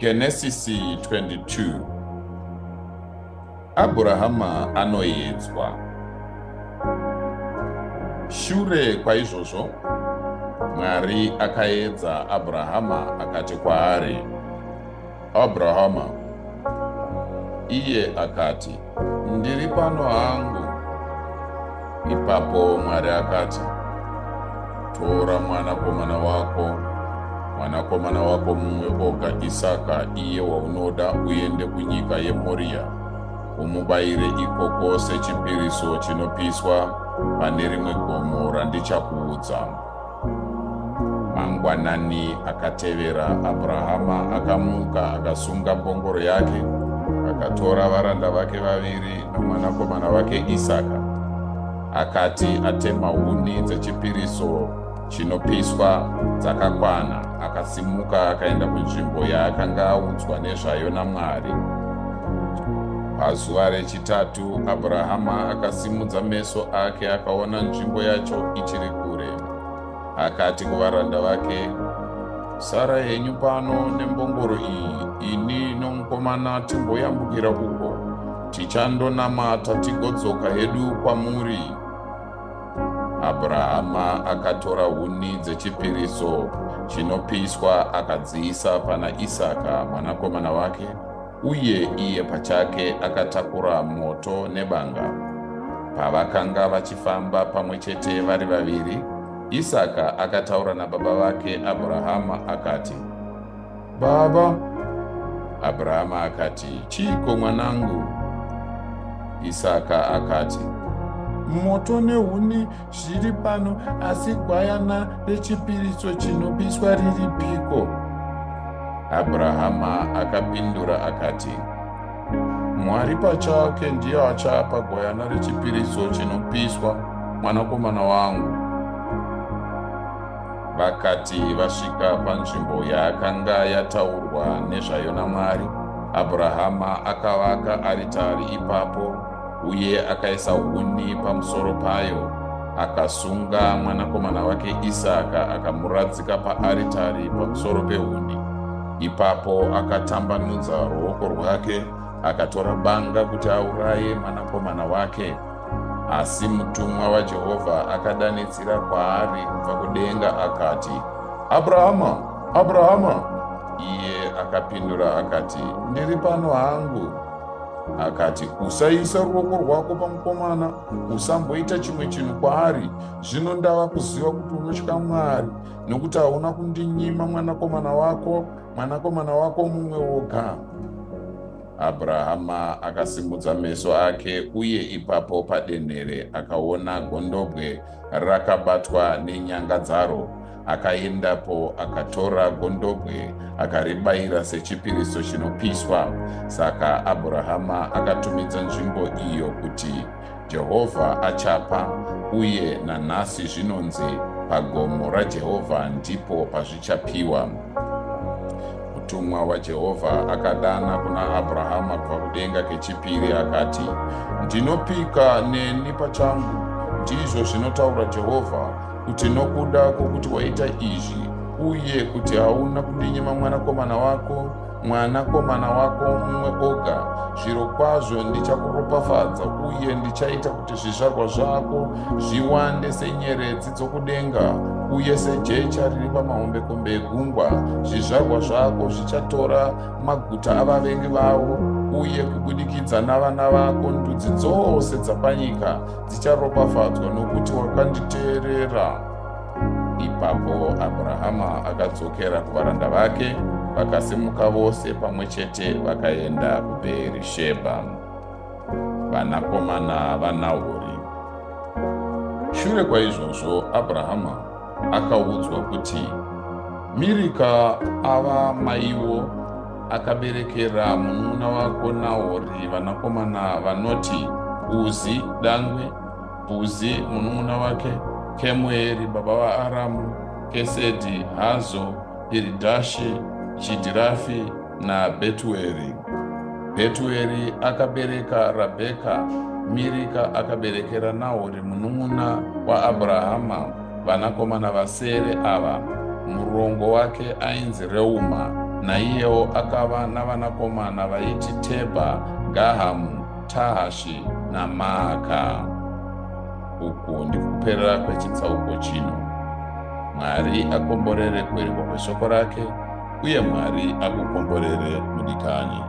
Genesisi 22. Abhurahama anoedzwa. Shure kwaizvozvo, Mwari akaedza Abhurahama akati kwaari, Abhurahama. Iye akati, ndiri pano hangu. Ipapo Mwari akati, tora mwanakomana wako mumwe oga Isaka, iye waunoda, uende kunyika yeMoria, umubayire ikoko sechipiriso chinopiswa pane rimwe gomo randichakuudza. Mangwanani akatevera, Abhurahama akamuka akasunga mbongoro yake, akatora varanda vake vaviri nomwanakomana wake Isaka. Akati atema huni dzechipiriso chinopiswa dzakakwana, akasimuka akaenda kunzvimbo yaakanga audzwa nezvayo naMwari. Pazuva rechitatu, Abhurahama akasimudza meso ake akaona nzvimbo yacho ichiri kure. Akati kuvaranda vake, sara henyu pano nembongoro iyi, ini nomukomana timboyambukira uko, tichandonamata tigodzoka hedu kwamuri. Abhurahama akatora huni dzechipiriso chinopiswa akadziisa pana Isaka mwanakomana wake, uye iye pachake akatakura moto nebanga. Pavakanga vachifamba pamwe chete vari vaviri, Isaka akataura nababa vake Abhurahama akati, Baba. Abhurahama akati, chiko mwanangu? Isaka akati, moto nehuni zviri pano, asi gwayana rechipiriso chinopiswa riri piko? Abhurahama akapindura akati, Mwari pachake ndiye achapa gwayana rechipiriso chinopiswa, mwanakomana wangu. Vakati vasvika panzvimbo yaakanga yataurwa nezvayo naMwari, Abhurahama akavaka aritari ipapo, uye akaisa huni pamusoro payo, akasunga mwanakomana wake Isaka akamuradzika paaritari pamusoro pehuni. Ipapo akatambanudza ruoko rwake akatora banga kuti auraye mwanakomana wake. Asi mutumwa waJehovha akadanidzira kwaari kubva kudenga akati, Abhurahama, Abhurahama. Iye akapindura akati, ndiri pano hangu. Akati, usaisa ruoko rwako pamukomana, usamboita chimwe chinhu kwaari. Zvino ndava kuziva kuti unotya Mwari, nokuti hauna kundinyima mwanakomana wako mumwe woga. Abhurahama akasimudza meso ake, uye ipapo padenhere akaona gondobwe rakabatwa nenyanga dzaro. Akaendapo akatora gondobwe akaribayira sechipiriso chinopiswa. Saka Abhurahama akatumidza nzvimbo iyo kuti Jehovha achapa, uye nanhasi zvinonzi pagomo raJehovha ndipo pazvichapiwa. Mutumwa waJehovha akadana kuna Abhurahama kubva kudenga kechipiri akati, ndinopika neni pachangu, ndizvo zvinotaura Jehovha, kuti nokuda kwokuti waita izvi, uye kuti hauna kundinyima mwanakomana wako mumwe oga, zvirokwazvo ndichakuropafadza, uye ndichaita kuti zvizvarwa zvako zviwande senyeredzi dzokudenga, uye sejecha riri pamahombekombe egungwa. Zvizvarwa zvako zvichatora maguta avavengi vavo, uye kubudikidza navana vako ndudzi dzose dzapanyika dzicharopafadzwa nokuti wakanditeerera. Ipapo Abhurahama akadzokera kuvaranda vake, vakasimuka vose pamwe chete vakaenda kuBheerishebha. Vanakomana vaNahori. Shure kwaizvozvo, Abhurahama akaudzwa kuti Mirika ava maiwo akaberekera munun'una wako Nahori vanakomana vanoti Uzi dangwe, Bhuzi munun'una wake, Kemueri baba vaAramu, Kesedhi, Hazo, Iridhashi, Chidhirafi naBhetueri. Bhetueri akabereka Rabheka. Mirika akaberekera Nahori munun'una waAbhurahama vanakomana vasere ava. Murongo wake ainzi Reuma. naiyewo akava navanakomana vaiti Tebha, Gahamu, Tahashi naMaaka. Uku ndikuperera kwechitsauko chino. Mwari akomborere kuverenga kweshoko rake, uye Mwari akukomborere mudikani.